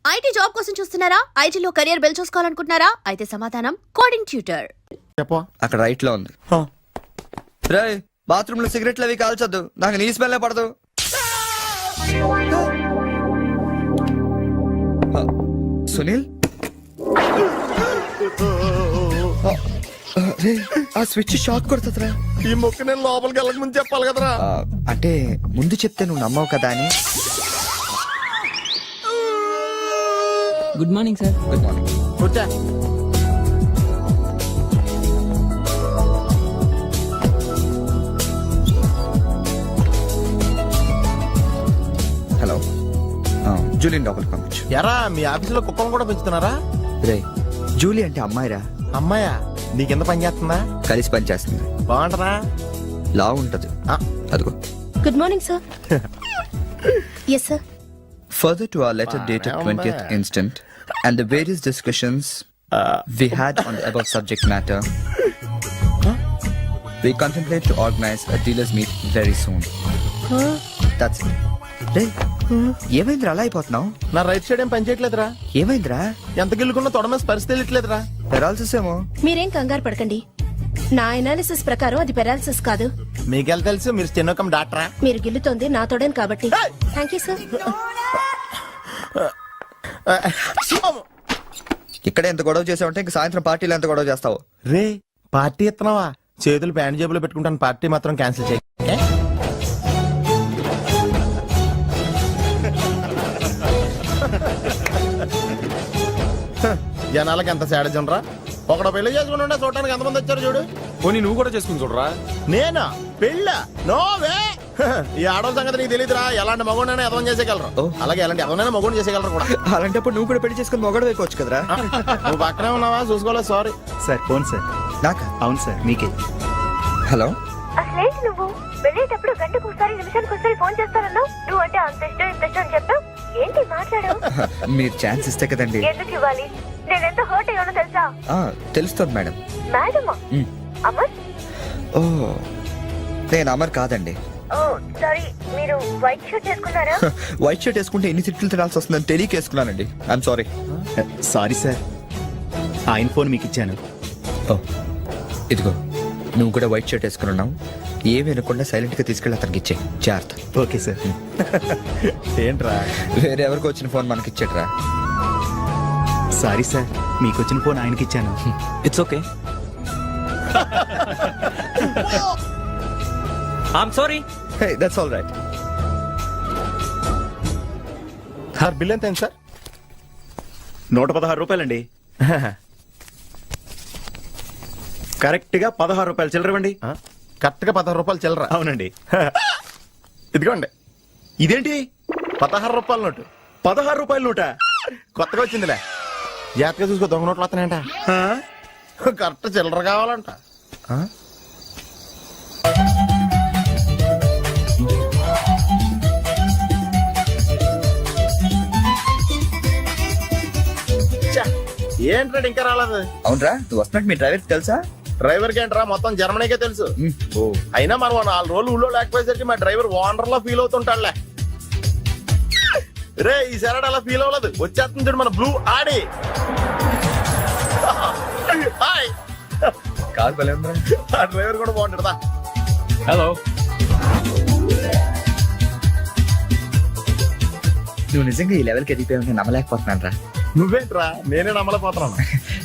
IT job కోసం చూస్తున్నారా? ఐటీలో కెరియర్ బిల్డ్ చూసుకోవాలనుకుంటున్నారా? అయితే సమాధానం కోడింగ్ ట్యూటర్. అక్కడ రైట్ లో ఉంది. రే బాత్రూమ్ లో సిగరెట్లు అవి కాల్చొద్దు, నాకు నీ స్మెల్ పడదు. సునీల్ ఆ స్విచ్ షాక్ కొడుతుందిరా. ఈ మొక్క నేను లోపలికి వెళ్ళక ముందు చెప్పాలి కదరా. అంటే ముందు చెప్తే నువ్వు నమ్మవు కదా అని. Good morning sir. Good morning. కూర్చో. హలో, జూలియన్ లోపలికి పంపించు. ఎరా మీ ఆఫీసులో కుక్కను కూడా పెంచుతున్నారా? రే జూలీ అంటే అమ్మాయిరా. అమ్మాయా? నీకెంత పని చేస్తుందా? కలిసి పని చేస్తుంది. బాగుంటదా? లా ఉంటది. అదిగో. Good morning sir. Yes sir. Further to our letter dated 20th instant and the various discussions we had on the above subject matter, we contemplate to organize a dealers meet very soon. That's it. Hey, ఏమైందిరా అలా అయిపోతున్నావు? నా right side ఏం పని చేయట్లేదురా. ఏమైందిరా? ఎంత గిల్లుకున్నా తొడమేసి పరిస్థితి తెలియట్లేదురా. Paralysis ఏమో. మీరేం కంగారు పడకండి. నా ఎనాలిసిస్ ప్రకారం అది పెరాలసిస్ కాదు. మీకెళ్ళ తెలుసు, మీరు స్టెనోకం డాక్టరా? మీరు గిల్లుతోంది నా తోడని కాబట్టి. Thank you sir. ఇక్కడ ఎంత గొడవ చేసావంటే ఇంక సాయంత్రం పార్టీలో ఎంత గొడవ చేస్తావు? రే పార్టీ ఇస్తున్నావా? చేతులు ప్యాంట్ జేబులో పెట్టుకుంటాను, పార్టీ మాత్రం క్యాన్సిల్ చేయి. జనాలకి ఎంత సాడజం రా. ఒకడు పెళ్లి చేసుకుని ఉండే చూడటానికి ఎంతమంది వచ్చారు చూడు. పోనీ నువ్వు కూడా చేసుకుని చూడరా. నేనా పెళ్ళ? నోవే. ఈ ఆడవాళ్ళ సంగతి నీకు తెలియదురా. ఎలాంటి మగోడైనా ఎదవం చేసేయగలరు, అలాగే ఎలాంటి ఎదవనైనా మగోడు చేసేయగలరు కూడా. అలాంటప్పుడు నువ్వు కూడా పెళ్లి చేసుకుని మొగడు వేయవచ్చు కదరా. నువ్వు పక్కనే ఉన్నావా? చూసుకోలేదు. Sorry sir. Phone sir. నాకా? అవును సార్, మీకే. హలో. అసలేంటి నువ్వు వెళ్ళేటప్పుడు గంటకు ఒకసారి నిమిషానికి ఒకసారి ఫోన్ చేస్తానన్నావు. నువ్వు అంటే అంత ఇష్టం ఇంత ఇష్టం అని చెప్పావు. ఏంటి మాట్లాడావు? మీరు ఛాన్స్ ఇస్తే కదండి. ఎందుకు ఇవ్వాలి? నేను ఎంత హర్ట్ అయ్యానో తెలుసా? తెలుస్తుంది మేడం. మేడమా? అమర్? ఓ నేను అమర్ కాదండి. ఓ సారీ, మీరు వైట్ షర్ట్ వేసుకున్నారా? వైట్ షర్ట్ వేసుకుంటే ఎన్ని తిట్లు తినాల్సి వస్తుందని తెలియక వేసుకున్నానండి. I'm sorry. సారీ సార్, ఆయన ఫోన్ మీకు ఇచ్చాను. ఓ ఇదిగో, నువ్వు కూడా వైట్ షర్ట్ వేసుకుని ఉన్నావు. ఏమి వినకుండా సైలెంట్ గా తీసుకెళ్ళి అతనికి ఇచ్చే జాగ్రత్త. Okay sir. ఏంట్రా? వేరే ఎవరికి వచ్చిన ఫోన్ మనకి ఇచ్చేట్రా. సారీ సార్, మీకు వచ్చిన ఫోన్ ఆయనకి ఇచ్చాను. It's okay. I'm sorry. Hey, that's all right. Sir bill ఎంత సార్? 116 రూపాయలండి. కరెక్ట్ గా 16 రూపాయలు చిల్లరవండి. కరెక్ట్ గా 16 రూపాయలు చిల్లర? అవునండి. ఇదిగోండి. ఇదేంటి 16 రూపాయల నోటు? 16 రూపాయల నోట? కొత్తగా వచ్చిందిలే. జాగ్రత్తగా చూసుకో, దొంగ నోట్లు వస్తున్నాయంట. కరెక్ట్ చిల్లర కావాలంట. ఏంట్రా ఇంకా రాలేదు? అవునరా, నువ్వు వస్తున్నట్టు మీ డ్రైవర్ తెలుసా? డ్రైవర్ కి ఏంట్రా, మొత్తం జర్మనీకే తెలుసు. అయినా మనం 4 రోజులు ఊళ్ళో లేకపోయేసరికి మా డ్రైవర్ వాండర్ లా ఫీల్ అవుతుంటాడులే. రే ఈ సరడ్ అలా ఫీల్ అవ్వలేదు, వచ్చేస్తుంది చూడు మన బ్లూ ఆడి. హాయ్. కాదు భలే ఉందా? ఆ డ్రైవర్ కూడా బాగుంటాడా? హలో. నువ్వు నిజంగా ఈ లెవెల్కి ఎదిగిపోయి నమ్మలేకపోతున్నాను రా. నువ్వేంట్రా, నేనే నమ్మలేకపోతున్నాను.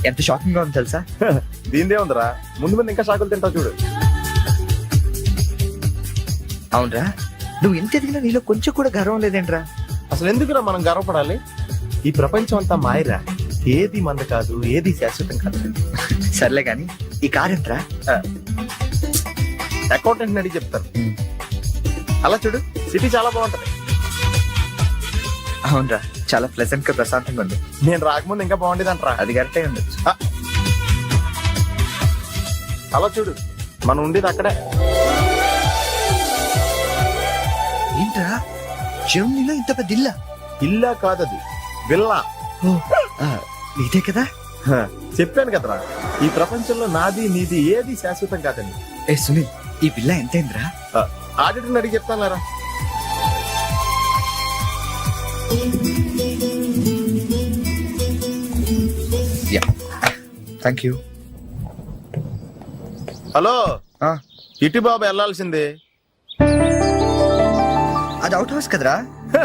ఎంత షాకింగ్ గా ఉంది తెలుసా? దీనిదే ఉందిరా, ముందు ముందు ఇంకా షాకులు తింటావు చూడు. అవునరా, నువ్వు ఎంత ఎదిగినా నీలో కొంచెం కూడా గర్వం లేదేంట్రా? అసలు ఎందుకురా మనం గర్వపడాలి? ఈ ప్రపంచం అంతా మాయరా, ఏది మంద కాదు, ఏది శాశ్వతం కాదు. సర్లే గాని ఈ కార్ ఎంట్రా? అకౌంటెంట్ అడిగి చెప్తారు. అలా చూడు, సిటీ చాలా బాగుంటది. అవునరా, చాలా ప్లెజెంట్ గా ప్రశాంతంగా ఉంది. నేను రాకముందు ఇంకా బాగుండేదంటరా. అది కరెక్టే ఉండొచ్చు. అలా చూడు, మనం ఉండేది అక్కడే. ఏంట్రా, జర్మనీలో ఇంత పెద్ద ఇల్లా? ఇల్లా కాదది, విల్లా. నీదే కదా? చెప్పాను కదరా, ఈ ప్రపంచంలో నాది నీది ఏది శాశ్వతం కాదండి. ఏ సునీల్, ఈ పిల్ల ఎంతైందిరా? ఆడిటర్ అడిగి చెప్తాను. Thank you. హలో, ఇటు బాబు వెళ్ళాల్సింది. అది అవుట్ హౌస్ కదరా. హ,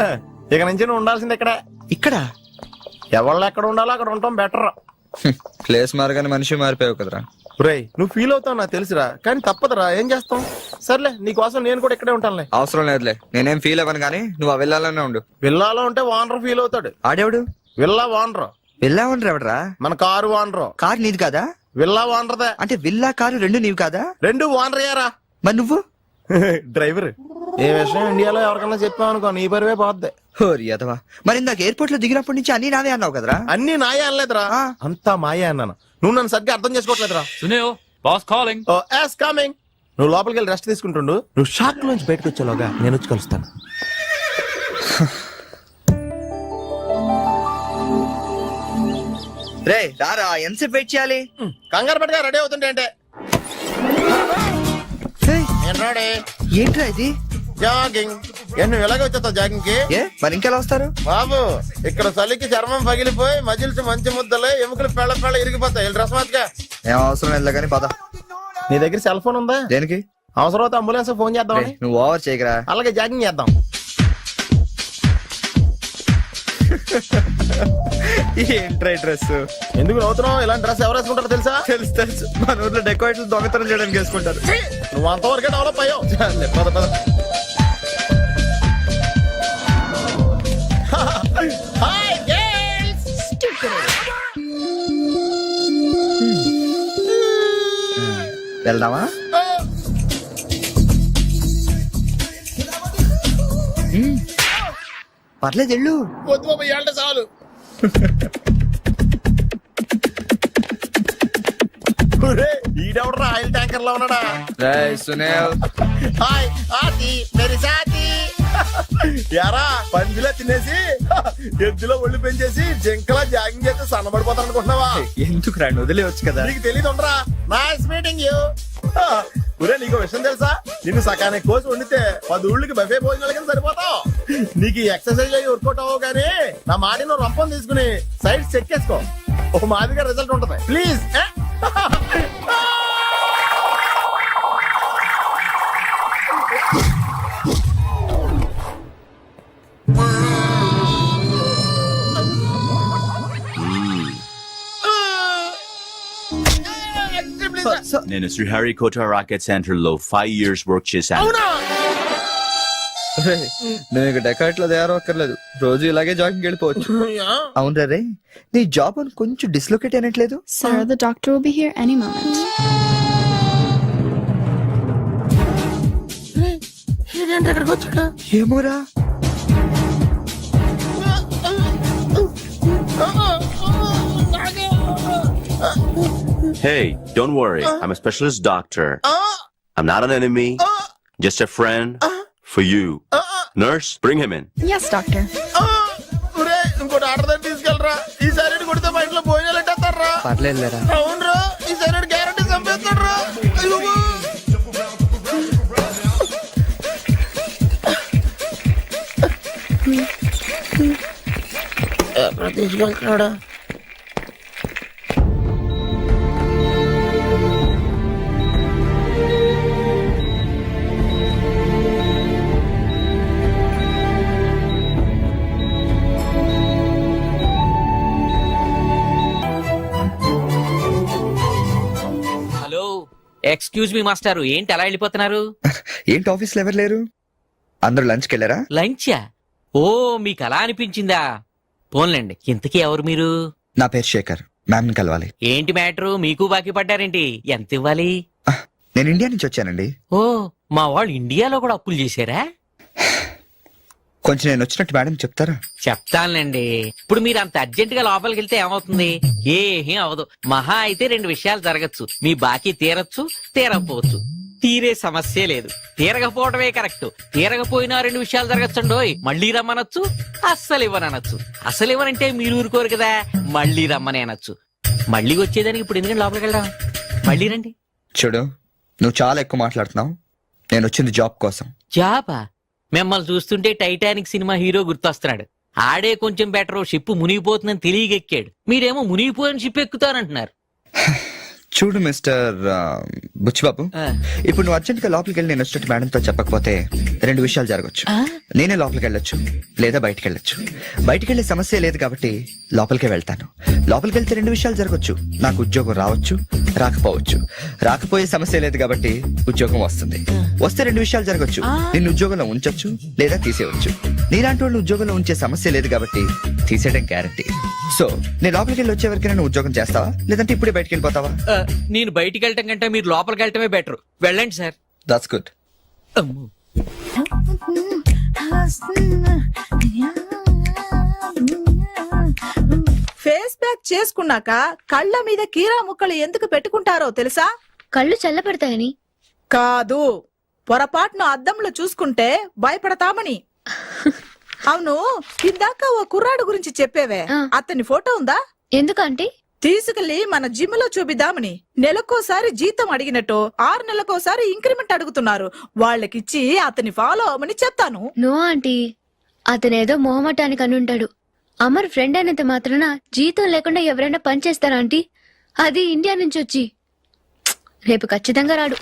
ఇక నుంచి నువ్వు ఉండాల్సింది ఇక్కడ. ఇక్కడ ఎవళ్ళు ఎక్కడ ఉండాలో అక్కడ ఉండటం బెటర్. ప్లేస్ మారగానే మనిషి మారిపోయావు కదరా. రేయ్, నువ్వు ఫీల్ అవుతావు నాకు తెలుసురా, కానీ తప్పదురా, ఏం చేస్తాం. సర్లే, నీకోసం నేను కూడా ఇక్కడే ఉంటానులే. అవసరం లేదులే, నేనేం ఫీల్ అవ్వను కానీ నువ్వు ఆ విల్లాలోనే ఉండు. విల్లాలో ఉంటే ఓనర్ ఫీల్ అవుతాడు. ఆడేవాడు? Villa owner. విల్లా ఉండరు ఎవడరా? మన కారు ఓనర్. కారు నీది కాదా? విల్లా ఓనర్దే. అంటే విల్లా కారు రెండు నీవి కాదా? రెండు ఓనర్ అయ్యారా. మరి నువ్వు డ్రైవర్. ఏ విషయం ఇండియాలో ఎవరికన్నా చెప్పావు అనుకో, నీ పరివే పోద్ది. హోరి అదవా. మరి ఇందాక ఎయిర్పోర్ట్ లో దిగినప్పటి నుంచి అన్ని నావే అన్నావు కదరా. అన్ని నాయే అనలేదురా, అంతా మాయే అన్నాను. నువ్వు నన్ను సరిగ్గా అర్థం చేసుకోవట్లేదురా. Sunil boss calling. Oh yes coming. నువ్వు లోపలికి వెళ్ళి రెస్ట్ తీసుకుంటుండు. నువ్వు షాక్ నుంచి బయటకు వచ్చేలోగా నేను వచ్చి కలుస్తాను. రే రారా, ఎంతసేపు వెయిట్ చేయాలి? కంగారు పట్టుగా రెడీ అవుతుంటే అంటే ఏంట్రా ఇది? జాగింగ్. నువ్వు ఎలాగ వచ్చేస్తావు జాగింగ్ కి? ఏ మరి ఇంకెలా వస్తారు బాబు? ఇక్కడ చలికి చర్మం పగిలిపోయి మజిల్స్ మంచి ముద్దలే, ఎముకలు పెళ్ళ పెళ్ళ ఇరిగిపోతాయి. డ్రెస్ మార్చుగా. ఏం అవసరం లేదు కానీ పద. నీ దగ్గర సెల్ ఫోన్ ఉందా? దేనికి? అవసరం అయితే అంబులెన్స్ ఫోన్ చేద్దామని. నువ్వు ఓవర్ చేయకరా. అలాగే జాగింగ్ చేద్దాం. ఏంట్రా డ్రెస్? ఎందుకు నవ్వుతున్నావు? ఇలాంటి డ్రెస్ ఎవరు వేసుకుంటారో తెలుసా? తెలుసు తెలుసు, మన ఊర్లో డెకోరేట్లు దొంగతనం చేయడానికి వేసుకుంటారు. నువ్వు అంతవరకే డెవలప్ అయ్యావు. పద పద. Hi girls. వెళ్దామా? పర్లేదు వెళ్ళు. వద్దు బాబు, ఇవాళ చాలు. ఈడెవడరా ఆయిల్ ట్యాంకర్ లో ఉన్నాడా? సునీల్. హాయ్ ఆతి మేరీ సాతి. యారా, పందిలా తినేసి ఎద్దులో ఒళ్ళు పెంచేసి జింకలా జాగింగ్ చేస్తే సన్నబడిపోతాను అనుకుంటున్నావా? ఎందుకు రా, వదిలేవచ్చు కదా. నీకు తెలియదు ఉండరా. Nice meeting you. ఒరే, నీకు విషయం తెలుసా? నిన్ను సకానికి కోసి వండితే 10 ఊళ్ళకి బఫే భోజనాల కింద సరిపోతావు. నీకు ఈ ఎక్సర్సైజ్ అయ్యి వర్కౌట్ అవ్వవు కానీ నా మాడి నువ్వు రంపం తీసుకుని సైడ్ చెక్ చేసుకో. ఒక మాదిరిగా రిజల్ట్ ఉంటుంది. ప్లీజ్. నేను శ్రీహరికోట రాకెట్ సెంటర్ లో 5 years వర్క్ చేశాను. నువ్వు ఇక డెకాట్ లో తయారక్కర్లేదు, రోజు ఇలాగే జాగింగ్ వెళ్ళిపోవచ్చు. అవును రే, నీ జాబ్ అని కొంచెం dislocate అయినట్లేదు. Sir, the doctor will be here any moment. ఏమోరా. Hey, don't worry. I'm a specialist doctor. I'm not an enemy. Just a friend for you. Nurse, bring him in. Yes, doctor. ఇంకోటి order దగ్గర తీసుకెళ్ళరా. ఈ side కొడితే మా ఇంట్లో భోజనాలు ఎట్టేస్తారా? పర్లేదురా. అవునరా, ఈ సైడ్ గ్యారంటీ చంపేస్తాడరా. తీసుకెళ్తున్నాడా? హలో, ఎక్స్క్యూజ్ మీ మాస్టారు, ఏంటి అలా వెళ్ళిపోతున్నారు? ఏంటి ఆఫీస్ లో ఎవరు లేరు? అందరూ లంచ్కి వెళ్ళారా? లంచా? ఓ, మీకు అలా అనిపించిందా? పోన్లేండి. ఇంతకీ ఎవరు మీరు? నా పేరు శేఖర్. మ్యామ్ ని కలవాలి. ఏంటి మ్యాటరు? మీకు బాకీ పడ్డారేంటి? ఎంత ఇవ్వాలి? నేను ఇండియా నుంచి వచ్చానండి. ఓ, మా వాళ్ళు ఇండియాలో కూడా అప్పులు చేశారా? కొంచెం నేను వచ్చినట్టు మేడం చెప్తారా? చెప్తానులేండి. ఇప్పుడు మీరు అంత అర్జెంట్ గా లోపలికి వెళ్తే ఏమవుతుంది? ఏమీ అవదు. మహా అయితే 2 విషయాలు జరగచ్చు. మీ బాకీ తీరచ్చు, తీరకపోవచ్చు. తీరే సమస్య లేదు, తీరకపోవడమే కరెక్ట్. తీరకపోయినా 2 విషయాలు జరగచ్చండోయ్. మళ్ళీ రమ్మనొచ్చు, అస్సలు ఇవ్వనొచ్చు. అసలు ఇవ్వనంటే మీరు ఊరుకోరు కదా, మళ్ళీ రమ్మని అనొచ్చు. మళ్ళీ వచ్చేదానికి ఇప్పుడు ఎందుకంటే లోపలికి వెళ్దాం. మళ్ళీ రండి. చూడు, నువ్వు చాలా ఎక్కువ మాట్లాడుతున్నావు. నేను వచ్చింది జాబ్ కోసం. జాబా? మిమ్మల్ని చూస్తుంటే టైటానిక్ సినిమా హీరో గుర్తొస్తున్నాడు. ఆడే కొంచెం బెటర్, షిప్ మునిగిపోతుందని తెలియగెక్కాడు. మీరేమో మునిగిపోయిన షిప్ ఎక్కుతానంటున్నారు. చూడు మిస్టర్ బుచ్చిబాబు, ఇప్పుడు నువ్వు అర్జెంట్ గా లోపలికి వెళ్ళి నేను వచ్చినట్టు మేడంతో చెప్పకపోతే రెండు విషయాలు జరగచ్చు. నేనే లోపలికి వెళ్ళొచ్చు, లేదా బయటికి వెళ్ళొచ్చు. బయటికి వెళ్ళే సమస్య లేదు కాబట్టి లోపలికే వెళ్తాను. లోపలికి వెళ్తే రెండు విషయాలు జరగచ్చు. నాకు ఉద్యోగం రావచ్చు, రాకపోవచ్చు. రాకపోయే సమస్య లేదు కాబట్టి ఉద్యోగం వస్తుంది. వస్తే రెండు విషయాలు జరగచ్చు. నిన్ను ఉద్యోగంలో ఉంచొచ్చు, లేదా తీసేయవచ్చు. నీలాంటి వాళ్ళు ఉద్యోగంలో ఉంచే సమస్య లేదు కాబట్టి తీసేయడం గ్యారంటీ. సో నేను లోపలికి వెళ్ళి వచ్చే వరకు నేను ఉద్యోగం చేస్తావా, లేదంటే ఇప్పుడే బయటికి వెళ్ళిపోతావా? నేను బయటికి వెళ్ళటం కంటే మీరు లోపలికి వెళ్ళటమే బెటర్. వెళ్ళండి sir. That's good. Face pack చేసుకున్నాక కళ్ళ మీద కీరా ముక్కలు ఎందుకు పెట్టుకుంటారో తెలుసా? కళ్ళు చల్లబడతాయని. కాదు, పొరపాటును అద్దంలో చూసుకుంటే భయపడతామని. అవును, ఇందాక ఓ కుర్రాడు గురించి చెప్పేవే, అతని ఫోటో ఉందా? ఎందుకంటే తీసుకెళ్లి మన జిమ్ లో చూపిద్దామని. నెలకోసారి జీతం అడిగినట్టు 6 నెలకోసారి ఇంక్రిమెంట్ అడుగుతున్నారు. వాళ్ళకిచ్చి అతని ఫాలో అవ్వమని చెప్తాను. నో ఆంటీ, అతనేదో మొహమటానికి అనుంటాడు. అమర్ ఫ్రెండ్ అయినంత మాత్రాన జీతం లేకుండా ఎవరైనా పని చేస్తారా ఆంటీ? అది ఇండియా నుంచి వచ్చి. రేపు ఖచ్చితంగా రాడు.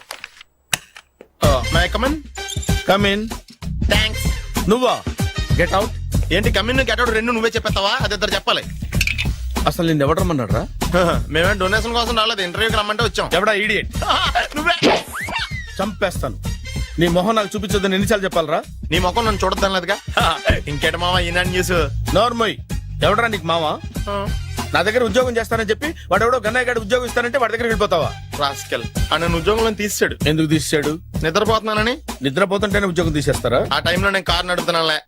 కమిన్. థ్యాంక్స్. నువ్వా? Get out. ఏంటి కమిన్ గెట్ అవుట్ రెండు నువ్వే చెప్పేస్తావా? అది ఇద్దరు చెప్పాలి. అసలు నేను ఎవరు రమ్మన్నారా? మేమే డొనేషన్ కోసం రాలేదు, ఇంటర్వ్యూకి రమ్మంటే వచ్చాం. ఎవడా ఈడియట్? నువ్వే. చంపేస్తాను. నీ మొహం నాకు చూపించొద్దని ఎన్నిసార్లు చెప్పాలరా? నీ ముఖం నన్ను చూడద్దాం లేదుగా. ఇంకేట మామ ఈనాడు న్యూస్. నోర్మోయ్, ఎవడరా నీకు మావా? నా దగ్గర ఉద్యోగం చేస్తానని చెప్పి వాడు ఎవడో గన్నయ్య గారి ఉద్యోగం ఇస్తానంటే వాడి దగ్గర వెళ్ళిపోతావా? రాస్కెల్. నన్ను ఉద్యోగంలో తీసాడు. ఎందుకు తీసాడు? నిద్రపోతున్నానని. నిద్రపోతుంటేనే ఉద్యోగం తీసేస్తారా? ఆ టైంలో నేను కారు నడుపుతున్నానులే.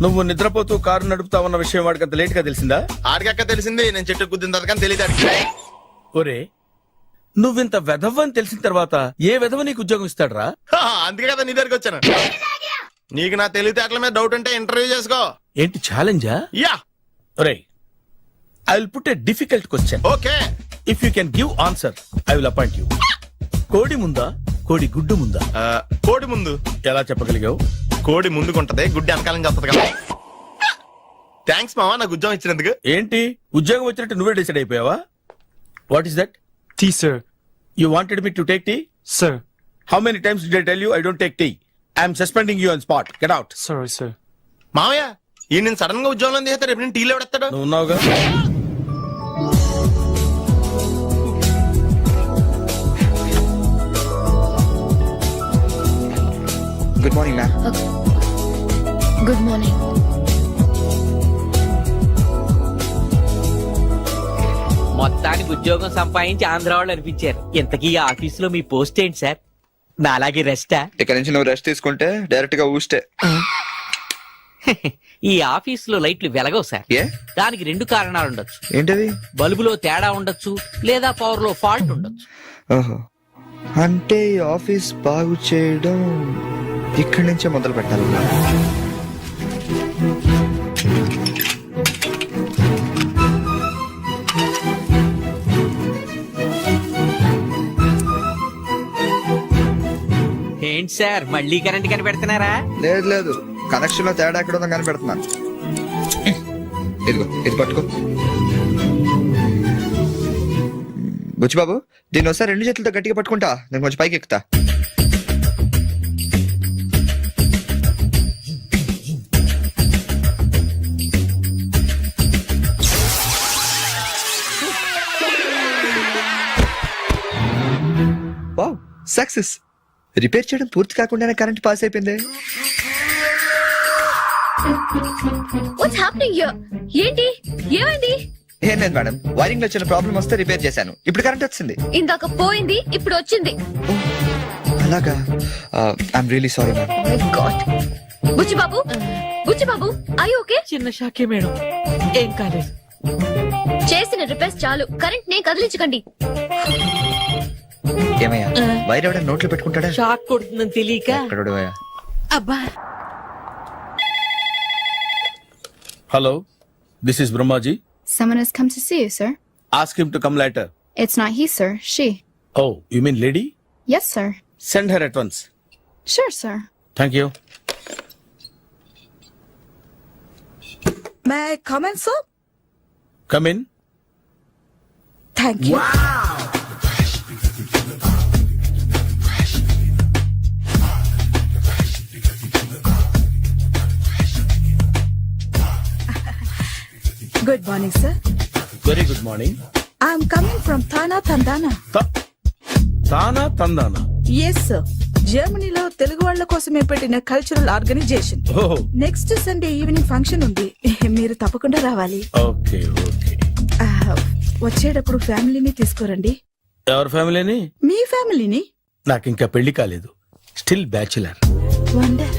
నువ్వు నిద్రపోతూ కారు నడుపుతావన్న విషయం వాడికి అంత లేట్ గా తెలిసిందా? ఆడికక్క తెలిసింది, నేను చెట్టు కుద్దిన తర్వాత కానీ తెలియదు. ఒరే, నువ్వింత వెధవ్ అని తెలిసిన తర్వాత ఏ వెధవ నీకు ఉద్యోగం ఇస్తాడరా? అందుకే కదా నీ దగ్గరికి వచ్చాను. నీకు నా తెలివితేటల మీద డౌట్ ఉంటే ఇంటర్వ్యూ చేసుకో. ఏంటి ఛాలెంజా? యా. ఒరే, I will put a difficult question. Okay. If you can give answer I will appoint you. కోడి ముందా, కోడి గుడ్డు ముందా? కోడి ముందు. ఎలా చెప్పగలిగావు? కోడి ముందుకుంటది, గుడ్డి వెనకాలని చెప్తుంది కదా. థ్యాంక్స్ మావా నాకు ఉద్యోగం ఇచ్చినందుకు. ఏంటి ఉద్యోగం వచ్చినట్టు నువ్వే డిసైడ్ అయిపోయావా? What is that? Tea sir. You wanted me to take tea? Sir. How many times did I tell you I don't take tea? I am suspending you on spot. Get out. Sorry, sir. మావయ్య ఈ నేను sudden గా ఉద్యోగంలో తీస్తే రేపు నేను టీలో ఎవడెత్తాడు? నువ్వు ఉన్నావుగా. Good morning ma'am. Good morning. మొత్తానికి ఉద్యోగం సంపాదించి ఆంధ్ర వాళ్ళు అనిపించారు. ఇంతకీ ఈ ఆఫీసులో మీ పోస్ట్ ఏంటి సార్? నా అలాగే రెస్టా? ఇక్కడ నుంచి నువ్వు రెస్ట్ తీసుకుంటే డైరెక్ట్ గా ఊస్తే. ఈ ఆఫీసులో లైట్లు వెలగవు సార్. ఏ? దానికి 2 కారణాలు ఉండొచ్చు. ఏంటవి? బల్బులో తేడా ఉండొచ్చు, లేదా పవర్ లో ఫాల్ట్ ఉండొచ్చు. ఓహో, అంటే ఈ ఆఫీస్ బాగు చేయడం ఇక్కడి నుంచే మొదలు పెట్టాలి. ఏంటి సార్ మళ్ళీ కరెంట్ కనిపెడుతున్నారా? లేదు లేదు, కనెక్షన్ లో తేడా ఎక్కడ ఉందో కనిపెడుతున్నాను. ఇదిగో ఇది పట్టుకో. బుచ్చిబాబు, దీన్ని ఒకసారి 2 చేతులతో గట్టిగా పట్టుకుంటా, నేను కొంచెం పైకి ఎక్కుతా. Wow, success. రిపేర్ చేయడం పూర్తి కాకుండానే కరెంట్ పాస్ అయిపోయింది. What's happening here? ఏంటి, ఏమైంది? ఏం లేదు మేడం, వైరింగ్ లో చిన్న ప్రాబ్లం వస్తే రిపేర్ చేశాను. ఇప్పుడు కరెంట్ వచ్చింది. ఇందాక పోయింది, ఇప్పుడు వచ్చింది. అలాగా? I'm really sorry madam. My god. Buchibabu, Buchibabu, I okay? చిన్న షాకే మేడం, ఏం కాలేదు. చేసిన రిపేర్స్ చాలు, కరెంట్ నే కదిలించకండి. ఏమయ్యా, వైర్ ఎవడ నోట్లో పెట్టుకుంటాడా? షాక్ కొడుతుందని తెలియక. ఎక్కడోడవయ్యా? అబ్బా. Hello, this is Brahmaji. Someone has come to see you, sir. Ask him to come later. It's not he, sir. She. Oh, you mean lady? Yes, sir. Send her at once. Sure, sir. Thank you. May I come in, sir? Come in. Thank you. Good morning sir. Very good morning. I'm coming from TANA తందానా. తానా తందానా? Yes sir, జర్మనీలో తెలుగు వాళ్ళ కోసమే పెట్టిన cultural organisation. ఓహో, next Sunday evening function ఉంది, మీరు తప్పకుండా రావాలి. Okay okay. వచ్చేటప్పుడు ఫ్యామిలీని తీసుకురండి. ఎవరి ఫ్యామిలీని? మీ ఫ్యామిలీని. నాకు ఇంకా పెళ్లి కాలేదు, స్టిల్ బ్యాచులర్. వండర్,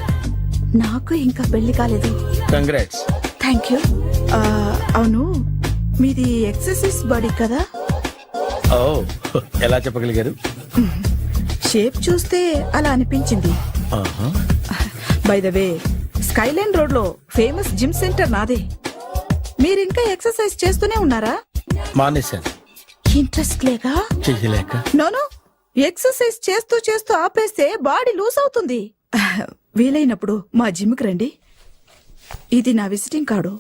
నాకు ఇంకా పెళ్లి కాలేదు. కంగ్రాట్స్. Thank you. అవును, మీది ఎక్సర్సైజ్ బాడీ కదా? ఓ, ఎలా చెప్పగలిగారు? షేప్ చూస్తే అలా అనిపించింది. ఆహా. By the way, Skyline road లో ఫేమస్ జిమ్ సెంటర్ నాదే. మీరు ఇంకా ఎక్సర్సైజ్ చేస్తూనే ఉన్నారా? మానేశాను, ఇంట్రెస్ట్ లేక? చెయ్యలేక. నోను, ఎక్సర్సైజ్ చేస్తూ చేస్తూ ఆపేస్తే బాడీ లూజ్ అవుతుంది. వీలైనప్పుడు మా జిమ్ కి రండి. ఇది నా విజిటింగ్ కార్డు.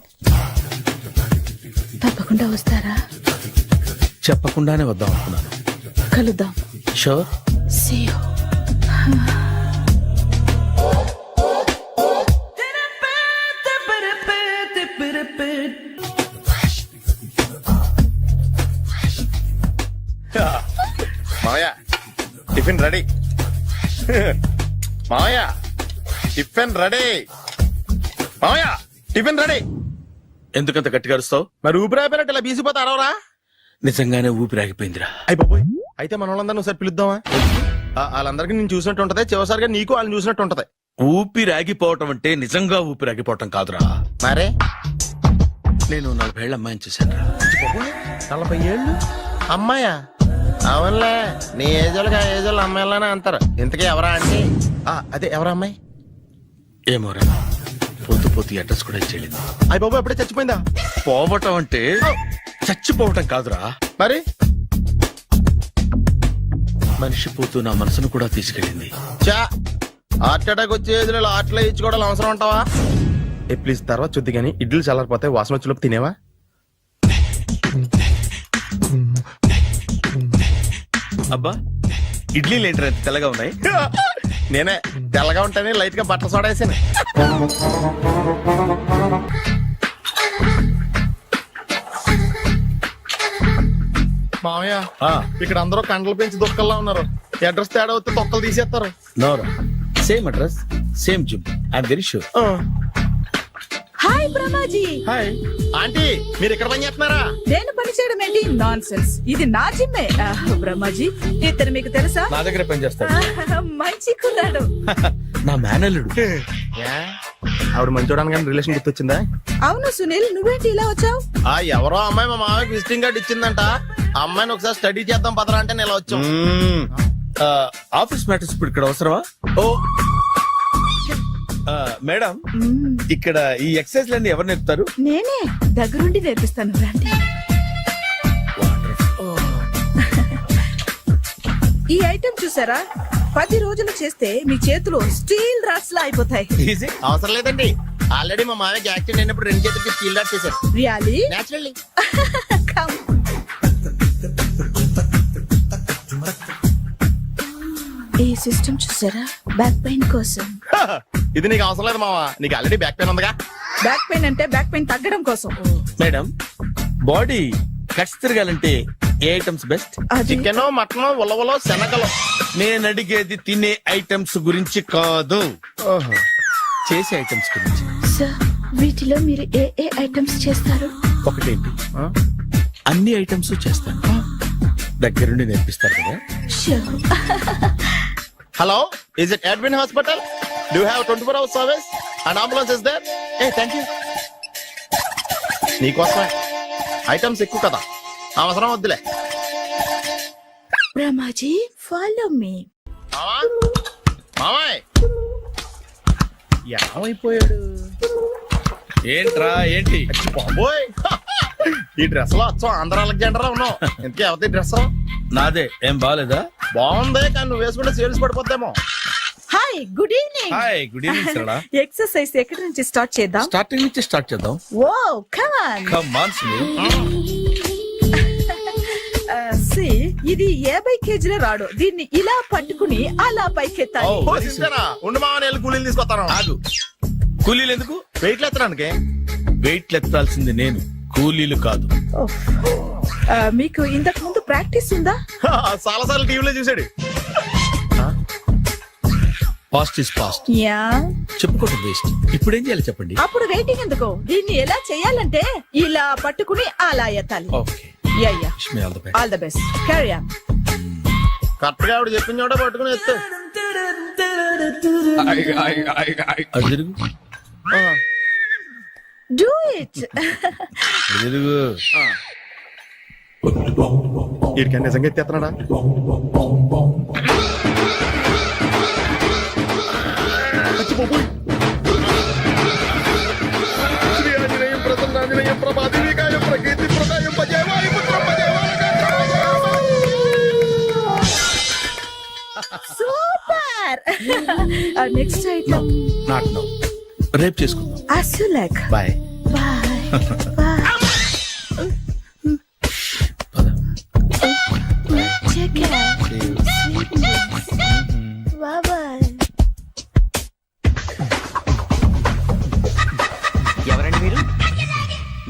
తప్పకుండా వస్తారా? చెప్పకుండానే వద్దాం అనుకున్నాను. కలుద్దాం. షూర్. See you. మావయ్య టిఫిన్ రెడీ. మావయ్య టిఫిన్ రెడీ. మావయ్య టిఫిన్ రెడీ. ఎందుకంత గట్టిగా అరుస్తావు? మరి ఊపిరాయిపోయినట్టు ఇలా బీసిపోతే అరవరా? నిజంగానే ఊపిరాగిపోయిందిరా. అయిపోయి అయితే మన వాళ్ళందరినీ ఒకసారి పిలుద్దామా? వాళ్ళందరికీ నేను చూసినట్టు ఉంటది, చివరిసారిగా నీకు వాళ్ళని చూసినట్టు ఉంటది. ఊపిరాగిపోవటం అంటే నిజంగా ఊపిరాగిపోవటం కాదురా. మరే నేను 40 ఏళ్ల అమ్మాయిని చూశాను. 40 ఏళ్ళు అమ్మాయా? అవునులే, నీ ఏజ్ వాళ్ళకి ఆ ఏజ్ వాళ్ళు అమ్మాయిలానే అంటారు. ఇంతకీ ఎవరా అంటే? అదే ఎవరా అమ్మాయి? ఏమోరా, పోతూ పోతూ అడ్రస్ కూడా ఇచ్చేయలేదు. అయ్య బాబు ఎప్పుడే చచ్చిపోయిందా? పోవటం అంటే చచ్చిపోవటం కాదురా, మరి మనిషి పోతూ నా మనసును కూడా తీసుకెళ్ళింది. చా, హార్ట్ అటాక్ వచ్చే ఏజ్ లో ఆటలో ఇచ్చుకోవడం అవసరం ఉంటావా? ప్లీజ్ తర్వాత చూద్ది కానీ ఇడ్లీ చల్లారిపోతే వాసన వచ్చేలోపు తినేవా? అబ్బా, ఇడ్లీలు ఏంటి అంత తెల్లగా ఉన్నాయి? నేనే తెల్లగా ఉంటానే లైట్ గా బట్టలు సోడేసాను. మామయ్య, ఇక్కడ అందరూ కండలు పెంచి దుక్కల్లా ఉన్నారు. అడ్రస్ తేడా వస్తే తొక్కలు తీసేస్తారు. నోరా, same address, same gym. I'm very sure. Hi Brahmaji. Hi aunty, మీరు ఇక్కడ పని చేస్తున్నారా? నేను పని చేయడం ఏంటి? నాన్ సెన్స్, ఇది నా జిమ్మే. బ్రహ్మాజీ, ఇతను మీకు తెలుసా? నా దగ్గర పని చేస్తాడు. మంచి కుర్రాడు. నా మేనల్లుడు. ఆవిడ మంచి చూడడానికి రిలేషన్ గుర్తొచ్చిందా? అవును సునీల్, నువ్వేంటి ఇలా వచ్చావు? ఎవరో అమ్మాయి మా మామయ్యకి విజిటింగ్ కార్డు ఇచ్చిందంట. ఆ అమ్మాయిని ఒకసారి స్టడీ చేద్దాం పదరా అంటే నేను ఇలా వచ్చాం. ఆఫీస్ మ్యాటర్స్ ఇప్పుడు ఇక్కడ అవసరమా? ఓ మేడం, ఇక్కడ ఈ ఎక్సర్సైజ్ లన్నీ ఎవరు నేర్పుతారు? నేనే దగ్గరుండి నేర్పిస్తాను, రండి. ఈ ఐటెం చూసారా? 10 రోజులు చేస్తే మీ చేతులు స్టీల్ రాట్స్ లా అయిపోతాయి. ఈజీ. అవసరం లేదండి, ఆల్రెడీ మా మామయ్యకి యాక్సిడెంట్ అయినప్పుడు 2 చేతులకి స్టీల్ డాట్ చేశారు. రియాలీ? నేచురల్లీ. ఈ సిస్టమ్ చూసారా? బ్యాక్ పెయిన్ కోసం. ఇది నీకు అవసరం లేదు మావా, నీకు ఆల్రెడీ బ్యాక్ పెయిన్ ఉందిగా. బ్యాక్ పెయిన్ అంటే బ్యాక్ పెయిన్ తగ్గడం కోసం. మేడం, బాడీ కట్స్ తిరగాలంటే ఏ ఐటమ్స్ బెస్ట్? అది చికెన్, మటన్, ఉలవలో, శనగలు. నేను అడిగేది తినే ఐటమ్స్ గురించి కాదు, చేసే ఐటమ్స్ గురించి. సార్, వీటిలో మీరు ఏ ఏ ఐటమ్స్ చేస్తారు? ఒకటేంటి, అన్ని ఐటమ్స్ చేస్తాను. దగ్గరుండి నేర్పిస్తారు కదా. Sure. Hello, is it admin hospital? Do have 24 hours service and ambulance is there? Thank you. నీకోసమే ఐటమ్స్ ఎక్కువ కదా, అవసరం వద్దులే. Brahmaji, follow me. మామాయ్ ఏమైపోయాడు? ఏంట్రా ఏంటి? బాబోయ్, ఈ డ్రెస్ లో వచ్చాం ఆంధ్ర అలెగ్జాండర్ ఉన్నావు. ఇంతకీ ఎవరి డ్రెస్? నాదే. ఏం బాగాలేదా? బాగుంది, కానీ నువ్వు వేసుకుంటే సేల్స్ పడిపోద్దేమో. Hi, good evening. Hi, good evening Sarala. Exercise ఎక్కడి నుంచి స్టార్ట్ చేద్దాం? స్టార్టింగ్ నుంచి స్టార్ట్ చేద్దాం. Oh come on. Come on Sunil. ఇది 50 కేజీల రాడు. దీన్ని ఇలా పట్టుకుని అలా పైకెత్తాలి. Oh. ఓ, సిస్టరా, ఉండు మామ, నేను కూలీలు తీసుకొస్తాను. ఆగు, కూలీలు ఎందుకు? వెయిట్లు ఎత్తడానికి. వెయిట్ ఎత్తాల్సింది నేను, కూలీలు కాదు. ఓఫ్. మీకు ఇంతకు ముందు ప్రాక్టీస్ ఉందా? చాలా సార్లు టీవీలో చూసాడు. Past is past. యా. చెప్పుకోవటం వేస్ట్. ఇప్పుడు ఏం చేయాలి చెప్పండి. అప్పుడు వెయిటింగ్ ఎందుకు? దీన్ని ఎలా చేయాలంటే ఇలా పట్టుకుని అలా ఎత్తాలి. Okay. Yeah yeah. Wish me all the best. All the best. Carry on. Correct గా ఆవిడ చెప్పిన చోట పట్టుకుని ఎత్తు. అటు తిరుగు. Do it. అటు తిరుగు. వీడికి నిజంగా ఎత్తేస్తున్నాడా? శ్రీ ఆంజనేయం ప్రసన్నాంజనేయం ప్రభాదేవికాయం ప్రకీర్తి ప్రదాయం భజేవాయి పుత్రం super. Next item. Not no. రేపు చేసుకుందాం. as you like. Bye. Bye. Take care. Bye bye. ఎవరండి మీరు?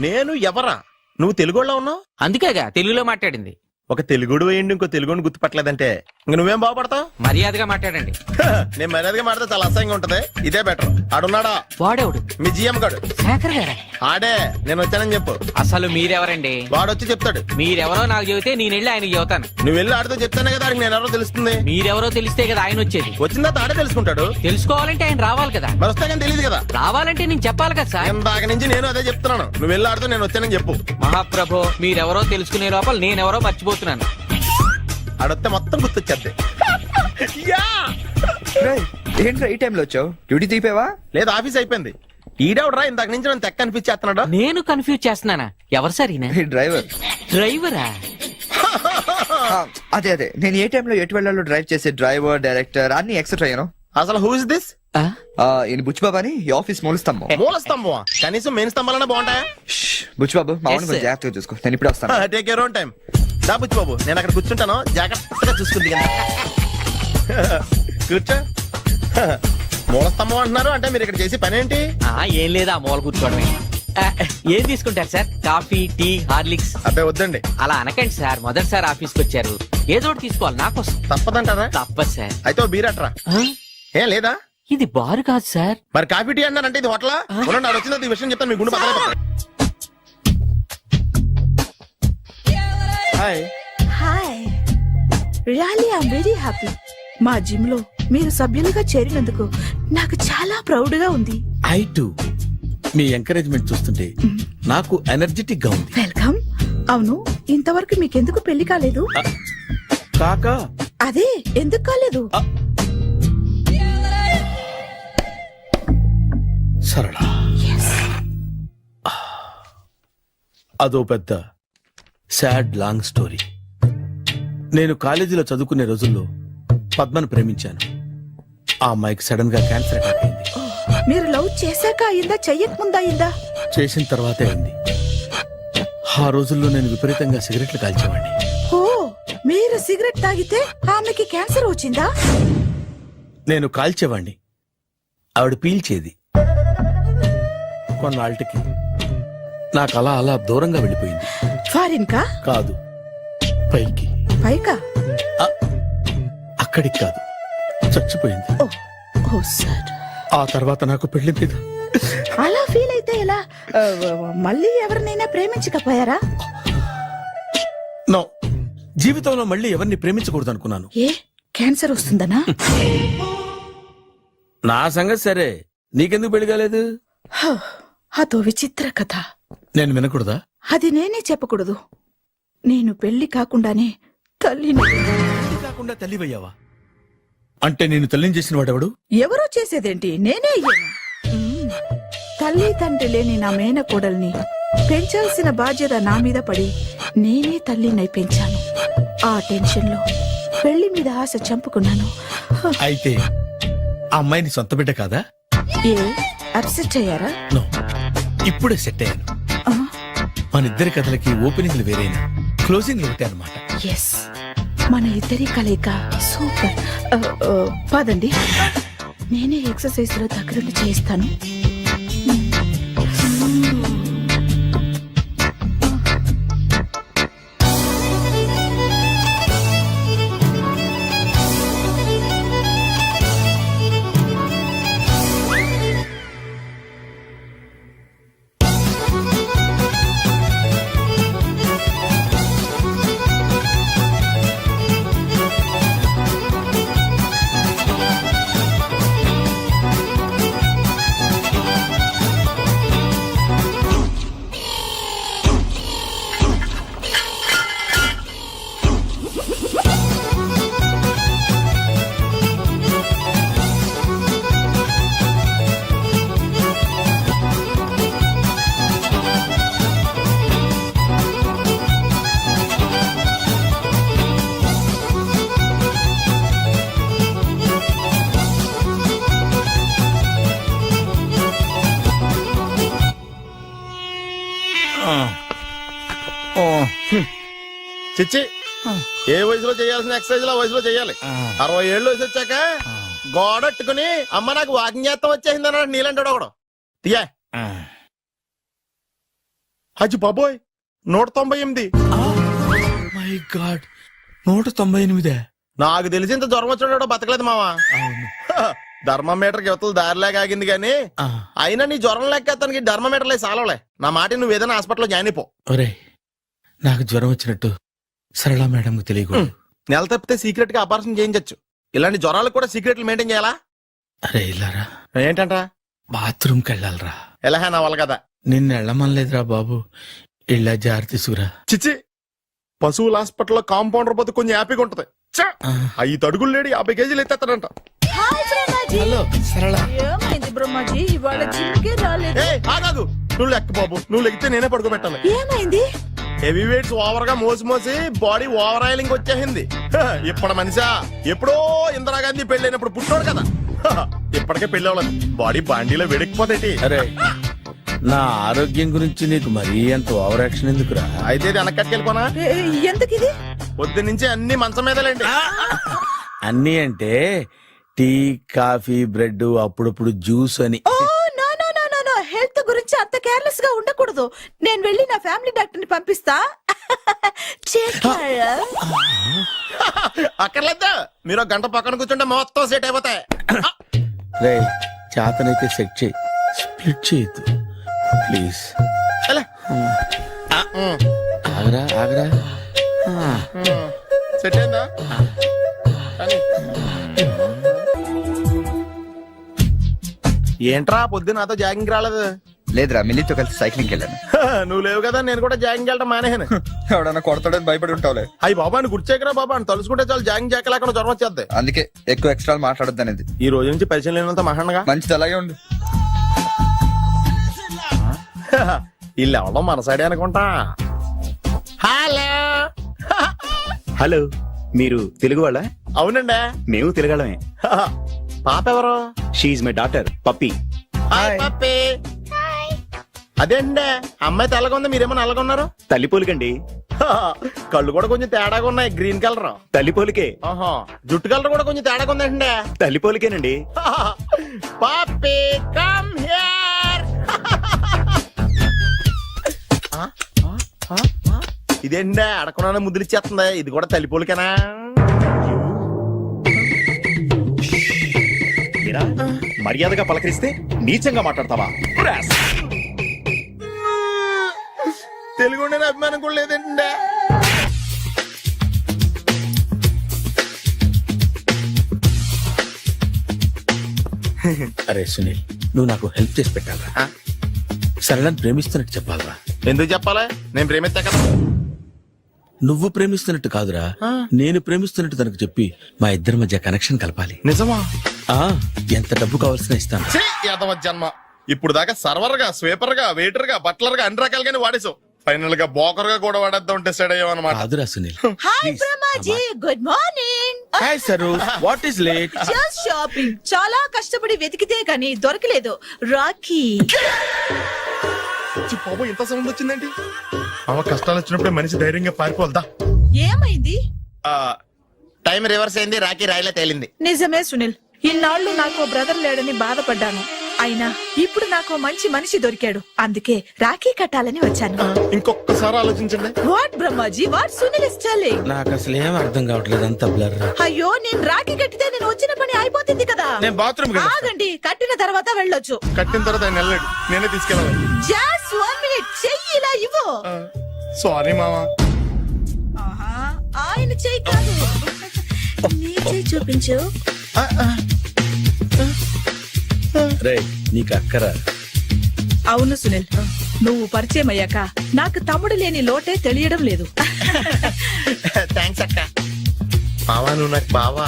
నేను ఎవరా? నువ్వు తెలుగులో ఉన్నావు. అందుకేగా తెలుగులో మాట్లాడింది. ఒక తెలుగుడు వేయండి ఇంకో తెలుగుని గుర్తుపట్టలేదంటే ఇంక నువ్వేం బాగుపడతావు? మర్యాదగా మాట్లాడండి. నేను మర్యాదగా మాడితే చాలా అసహ్యంగా ఉంటది. ఇదే బెటర్. ఆడున్నాడా? వాడేవుడు? మీ జిఎం గాడు. శేఖర్ గారా? ఆడే. నేను వచ్చానని చెప్పు. అసలు మీరెవరండి? వాడొచ్చి చెప్తాడు. మీరెవరో నాకు చెబితే నేను వెళ్ళి ఆయనకి చెబుతాను. నువ్వు వెళ్ళి ఆడితో చెప్తానే కదా ఆడికి నేను ఎవరో తెలుస్తుంది. మీరెవరో తెలిస్తే కదా ఆయన వచ్చేది. వచ్చిందా ఆడే తెలుసుకుంటాడు. తెలుసుకోవాలంటే ఆయన రావాలి కదా. మరి వస్తే కానీ తెలియదు కదా. రావాలంటే నేను చెప్పాలి కదా సార్. ఇందాక నుంచి నేను అదే చెప్తున్నాను. నువ్వు వెళ్ళి ఆడితో నేను వచ్చానని చెప్పు. మహాప్రభు, మీరెవరో తెలుసుకునే లోపల నేనెవరో మర్చిపోతున్నాను. ఆడొస్తే మొత్తం గుర్తొచ్చేద్ది. ఏంట్రా ఈ టైంలో వచ్చావు? డ్యూటీ తీపేవా? లేదు, ఆఫీస్ అయిపోయింది. ఈడెవడరా ఇందాక నుంచి నన్ను తెక్క అనిపించేస్తున్నాడు. నేను కన్ఫ్యూజ్ చేస్తున్నానా? ఎవరు సార్ ఈయన? డ్రైవర్. డ్రైవరా? అదే అదే, నేను ఏ టైంలో ఎటు వెళ్ళాలో డ్రైవ్ చేసే డ్రైవర్, డైరెక్టర్ అన్ని ఎక్సెట్రా యూనో. అసలు హూ ఇస్ దిస్? ఈయన బుచ్చిబాబు అని ఈ ఆఫీస్ మూల స్తంభం. మూల స్తంభం? కనీసం మెయిన్ స్తంభాలనే బాగుంటాయా? బుచ్చిబాబు మా Yes, కొంచెం sir. జాగ్రత్తగా చూసుకో. నేను ఇప్పుడు వస్తాను. Take your own time. దా బుచ్చి బాబు, నేను అక్కడ కూర్చుంటాను. జాగ్రత్తగా చూసుకుంది కదా. కూర్చో. మూల స్తంభం అంటున్నారు అంటే మీరు ఇక్కడ చేసి పని ఏంటి? ఏం లేదా, మూల కూర్చోవడమే. ఏం తీసుకుంటారు సార్? Coffee, tea, Horlicks? అబ్బాయి వద్దండి. అలా అనకండి సార్, మొదటిసారి ఆఫీస్కి వచ్చారు. ఏదో ఒకటి తీసుకోవాలి నా కోసం. తప్పదంటారా? తప్పదు సార్. అయితే ఓ బీర్ అట్రా. ఏం లేదా? ఇది బారు కాదు సార్. మరి కాఫీ టీ అన్నారంటే ఇది హోటలా? నాకు వచ్చింది ఈ విషయం చెప్తాను. మీ గుండె పక్కన. Hi. Hi. Really I'm very happy. మా జిమ్ లో మీరు సభ్యులుగా చేరినందుకు నాకు చాలా ప్రౌడ్ గా ఉంది. I to. మీ ఎంకరేజ్మెంట్ చూస్తుంటే నాకు ఎనర్జెటిక్ గా ఉంది. వెల్కమ్. అవును, ఇంతవరకు మీకెందుకు పెళ్లి కాలేదు? కాకా అదే ఎందుకు కాలేదు? సరళ, అదో పెద్ద సాడ్ లాంగ్ స్టోరీ. నేను కాలేజీలో చదువుకునే రోజుల్లో పద్మను ప్రేమించాను. ఆ అమ్మాయికి సడన్ గా క్యాన్సర్ అటాక్ అయింది. మీరు లవ్ చేశాక అయిందా, చెయ్యక ముందా అయిందా? చేసిన తర్వాతే అయింది. ఆ రోజుల్లో నేను విపరీతంగా సిగరెట్లు కాల్చేవాడిని. ఓ, మీరు సిగరెట్ తాగితే ఆమెకి క్యాన్సర్ వచ్చిందా? నేను కాల్చేవాణ్ణి, ఆవిడ పీల్చేది. కొన్నాళ్ళకి నాకు అలా అలా దూరంగా వెళ్ళిపోయింది. ఫారిన్ కా? కాదు, పైకి. పైకా? అక్కడికి కాదు, చచ్చిపోయింది. ఓ సార్. ఆ తర్వాత నాకు పెళ్లి మీద అలా ఫీల్ అయితే ఎలా? మళ్ళీ ఎవరినైనా ప్రేమించకపోయారా? నో, జీవితంలో మళ్ళీ ఎవరిని ప్రేమించకూడదు అనుకున్నాను. ఏ, క్యాన్సర్ వస్తుందనా? నా సంగతి సరే, నీకెందుకు పెళ్లి కాలేదు? అదో విచిత్ర కథ. నేను వినకూడదా? అది నేనే చెప్పకూడదు. నేను పెళ్లి కాకుండానే తల్లిని. పెళ్లి కాకుండా తల్లివయ్యావా? అంటే నేను తల్లిని చేసిన వాడెవడు? ఎవరో చేసేదేంటి, నేనే అయ్యాను. తల్లి తండ్రి లేని నా మేనకోడల్ని పెంచాల్సిన బాధ్యత నా మీద పడి నేనే తల్లినై పెంచాను. ఆ టెన్షన్ లో పెళ్లి మీద ఆశ చంపుకున్నాను. అయితే ఆ అమ్మాయిని సొంత బిడ్డ కాదా? ఏ, అప్సెట్ అయ్యారా? నో, ఇప్పుడే సెట్ అయ్యాను. ఆ, మన ఇద్దరి కథలకి ఓపెనింగ్లు వేరేనా, క్లోజింగ్లు ఒకటే అనమాట. ఎస్, మన ఇద్దరి కలయిక సూపర్. పదండి, నేనే ఎక్సర్సైజ్ లో దగ్గరుండి చేయిస్తాను. చిచ్చి ఏ వయసులో చేయాల్సిన ఎక్సర్సైజ్ ఆ వయసులో చేయాలి. 60 ఏళ్ళు వయసు వచ్చాక గోడట్టుకుని అమ్మ నాకు వాకింగ్ చేస్తాం వచ్చేసింది అన్నాడు నీలంటాడు ఒకడు. తీయా అచ్చి బాబోయ్ 198. My God 198. నాకు తెలిసి ఇంత జ్వరం వచ్చాడో బతకలేదు మావా. ధర్మమీటర్ యువతలు దారిలాగా ఆగింది గాని అయినా నీ జ్వరం లెక్క అతనికి ధర్మమీటర్లే సాలవలే. నా మాట నువ్వు ఏదైనా హాస్పిటల్లో జాయిన్ అయిపో. ఒరే నాకు జ్వరం వచ్చినట్టు సరళ మేడం తెలియకూడదు. నెల తప్పితే సీక్రెట్ గా ఆపరేషన్ చేయించచ్చు. ఇలాంటి జ్వరాలకు కూడా సీక్రెట్లు మెయింటైన్ చేయాలా? అరే ఇల్లారా ఏంటంట? బాత్రూమ్కి వెళ్ళాలరా. ఎలాహే నా వాళ్ళ కదా. నిన్ను వెళ్ళమనలేదురా బాబు. ఇళ్ళ జారి తీసుకురా. చిచ్చి పశువుల హాస్పిటల్లో కాంపౌండర్ పోతే కొంచెం హ్యాపీగా ఉంటది. 5 అడుగులు లేడి 50 కేజీలు ఎత్తేస్తాడంట. హలో సరళ. ఏమైంది బ్రహ్మాజీ ఇవాళ జిమ్కే రాలేదు? ఏ ఆగాదు, నువ్వు లెక్క బాబు. నువ్వు లెక్కితే నేనే పడుకోబెట్టాలి. ఏమైంది? హెవీ వెయిట్స్ ఓవర్ గా మోసి బాడీ ఓవర్ ఆయిలింగ్ వచ్చేసింది. ఇప్పుడు మనిషా ఎప్పుడో ఇందిరాగాంధీ పెళ్ళైనప్పుడు పుట్టాడు కదా. ఇప్పటికే పెళ్లి అవ్వలేదు. బాడీ బాండీలో వెడికిపోతేటి. అరే నా ఆరోగ్యం గురించి నీకు మరీ అంత ఓవర్ యాక్షన్ ఎందుకురా? అయితే ఇది వెనకట్టుకెళ్ళిపోనా? ఎందుకు ఇది? పొద్దు నుంచి అన్ని మంచం మీదలేండి. అన్నీ అంటే టీ కాఫీ బ్రెడ్ అప్పుడప్పుడు జ్యూస్ అని. Oh no no no no no, health గురించి అంత కేర్లెస్ గా ఉండకూడదు. నేను వెళ్ళి నా ఫ్యామిలీ డాక్టర్ ని పంపిస్తా. అక్కర్లేదు, మీరు ఒక గంట పక్కన కూర్చుంటే మొత్తం సెట్ అయిపోతాయి. రే చేతనైతే సెట్ చేయి, స్ప్లిట్ చేయొద్దు ప్లీజ్. ఎలా? ఆగరా ఆగరా. సెట్ అయిందా? కానీ ఏంట్రా పొద్దు నాతో జాగింగ్ రాలేదు? లేదురా, మిల్లీతో కలిసి సైక్లింగ్ వెళ్ళాను. నువ్వు లేవు కదా, నేను కూడా జాగింగ్ వెళ్ళడం మానేహాను. ఎవడన్నా కొడతాడని భయపడి ఉంటావులే. అయ్యి బాబా అని గుర్చేకరా బాబా అని తలుసుకుంటే చాలు జాగింగ్ చేయలేకుండా జ్వరం వచ్చేద్ది. అందుకే ఎక్కువ ఎక్స్ట్రా మాట్లాడొద్దు అనేది. ఈ రోజు నుంచి పరిచయం లేనంత మహానగా మంచిది, అలాగే ఉండు. వీళ్ళు ఎవడో మన సైడే అనుకుంటా. హలో. హలో, మీరు తెలుగు వాళ్ళ? అవునండి, మేము తెలుగాళ్ళమే. పాప ఎవరు? She's my daughter Pappi. Hi Pappi. అదేండి అమ్మాయి తెల్లగా ఉంది, మీరేమో నల్లగా ఉన్నారు. తల్లి పోలికండి. కళ్ళు కూడా కొంచెం తేడాగా ఉన్నాయి, గ్రీన్ కలర్. తల్లి పోలికే. ఆహా, జుట్టు కలర్ కూడా కొంచెం తేడాగా ఉందండి. తల్లి పోలికేనండి. పప్పి కమ్ హియర్. ఇదేంటి అడగకుండా ముద్దులు ఇచ్చేస్తుంది. ఇది కూడా తల్లిపోలికేనా? మీరా మర్యాదగా పలకరిస్తే నీచంగా మాట్లాడతావా? తెలుగు ఉండే అభిమానం కూడా లేదండి. అరే సునీల్, నువ్వు నాకు హెల్ప్ చేసి పెట్టాలరా. సరళని ప్రేమిస్తున్నట్టు చెప్పాలరా. ఎందుకు చెప్పాలి? నేను ప్రేమిస్తా కదా. నువ్వు ప్రేమిస్తున్నట్టు కాదురా, నేను ప్రేమిస్తున్నట్టు తనకు చెప్పి మా ఇద్దరి మధ్య కనెక్షన్ కలపాలి. నిజమా? ఆ ఎంత డబ్బు కావాల్సిన ఇస్తాను. యాదవ జన్మ. ఇప్పుడు దాకా సర్వర్ గా, స్వీపర్ గా, వెయిటర్ గా, బట్లర్ గా అన్ని రకాలుగానే వాడేసావు. ఫైనల్ గా బోకర్ గా కూడా వాడేద్దాం డిసైడ్ అయ్యామన్నమాట. కాదురా Sunil. Hi Brahmaji, good morning. Hi sir, what is late? Just shopping. చాలా కష్టపడి వెతికితే గానీ దొరకలేదు. రాఖీ. బాబు ఇంత సౌండ్ వచ్చిందేంటి? అమ్మ కష్టాలు వచ్చినప్పుడే మనిషి ధైర్యంగా పారిపోల్దా. ఏమైంది? టైం రివర్స్ అయింది, రాఖీ రాయిలా తేలింది. నిజమే సునీల్, ఇన్నాళ్ళు నాకు బ్రదర్ లేడని బాధపడ్డాను. అయినా ఇప్పుడు నాకు మంచి మనిషి దొరికాడు. అందుకే రాఖీ కట్టాలని వచ్చాను. ఇంకొకసారి ఆలోచించండి. What Brahmaji, what Sunil is telling? నాకు అసలు ఏం అర్థం కావట్లేదు, అంత బ్లర్. అయ్యో, నేను రాఖీ కట్టితే నేను వచ్చిన పని అయిపోతుంది కదా. నేను బాత్రూమ్ ఆగండి, కట్టిన తర్వాత వెళ్ళొచ్చు. కట్టిన తర్వాత ఆయన వెళ్ళాడు, నేనే తీసుకెళ్ళాలి. జస్ట్ 1 minute, చెయ్యి ఇలా ఇవ్వు. సారీ మామా. ఆయన చెయ్యి కాదు, నీ చెయ్యి చూపించు. రే నీకు అక్కరా? అవును సునీల్, నువ్వు పరిచయం అయ్యాక నాకు తమ్ముడు లేని లోటే తెలియడం లేదు. థ్యాంక్స్ అక్క. బావా నువ్వు నాకు బావా.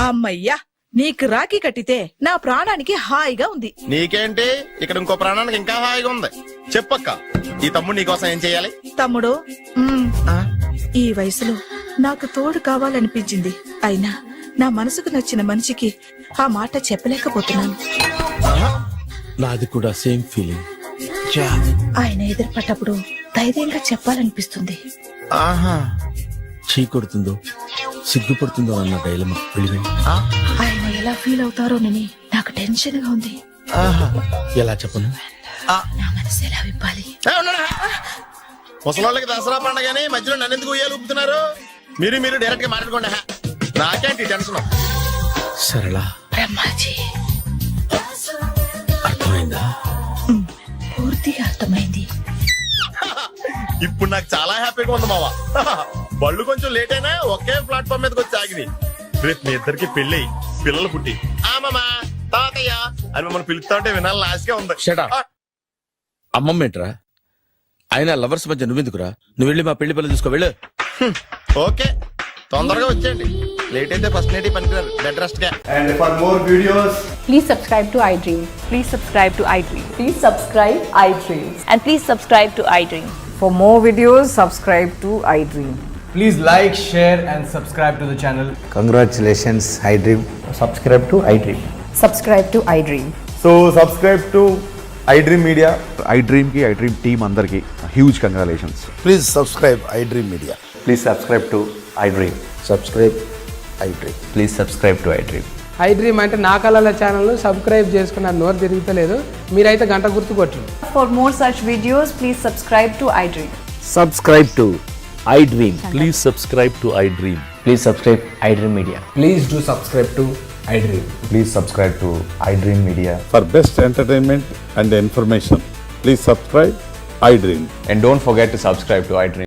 అమ్మయ్యా, నీకు రాఖీ కట్టితే నా ప్రాణానికి హాయిగా ఉంది. నీకేంటి, ఇక్కడ ఇంకో ప్రాణానికి ఇంకా హాయిగా ఉంది. చెప్పక్క, ఈ తమ్ముడు నీకోసం ఏం చెయ్యాలి? తమ్ముడు, ఈ వయసులో నాకు తోడు కావాలనిపించింది. అయినా నా మనసుకు నచ్చిన మనిషికి ఆ మాట చెప్పలేకపోతున్నాను. నాది కూడా సేమ్ ఫీలింగ్. ఆయన ఎదురుపడ్డప్పుడు ధైర్యంగా చెప్పాలనిపిస్తుంది. ఆహా చీ కొడుతుందో సిగ్గుపడుతుందో అన్న డైలమా వెళ్ళి ఆయన ఎలా ఫీల్ అవుతారోనని నాకు టెన్షన్ గా ఉంది. ఆహా ఎలా చెప్పను? నా మనసు ఎలా విప్పాలి? ముసలోళ్ళకి దసరా పండగని మధ్యలో నన్ను ఎందుకు ఉయ్యాలు ఊపుతున్నారు? మీరు డైరెక్ట్ గా మాట్లాడుకోండి. నాకేంటి టెన్షన్? సరళ బ్రహ్మాజీ అర్థమైందా? పూర్తిగా అర్థమైంది. ఇప్పుడు నాకు చాలా హ్యాపీగా ఉంది మావా. బళ్ళు కొంచెం లేట్ అయినా ఒకే ప్లాట్ఫామ్ మీదకి వచ్చి ఆగినాయి. రేపు మీ ఇద్దరికి పెళ్ళి పిల్లలు పుట్టి ఆమమ్మా తాతయ్య అని మమ్మల్ని పిలుస్తా ఉంటే వినాలని ఆశగా ఉంది. Shut up. అమ్మమ్మ ఏంట్రా? ఆయన లవర్స్ మధ్య నువ్వెందుకురా? నువ్వు వెళ్ళి మా పెళ్లి పిల్లలు చూసుకో వెళ్ళు. ఓకే తొందరగా వచ్చేయండి. లేట్ అయితే ఫస్ట్ నైట్ పనికిరారు. బెడ్ రెస్ట్ గా. And for more videos, Please subscribe to iDream. Please subscribe to iDream. Please subscribe iDream. And please subscribe to iDream. For more videos, subscribe to iDream. please like, share, and subscribe to the channel. Congratulations, iDream. Subscribe to iDream. Subscribe to iDream. So, subscribe to iDream Media. iDream ki iDream team andarki huge congratulations. Please subscribe iDream media. Please subscribe to iDream. Subscribe iDream. Please subscribe to iDream. iDream అంటే నా కళల channel subscribe చేసుకున్న నోరు తిరుగుతలేదు. మీరైతే గంట గుర్తు కొట్టండి. For more such videos, please subscribe to iDream. Subscribe to iDream. Please subscribe to iDream. Please subscribe iDream Media. Please do subscribe to iDream. Please subscribe to iDream Media. For best entertainment and information, please subscribe iDream. And don't forget to subscribe to iDream.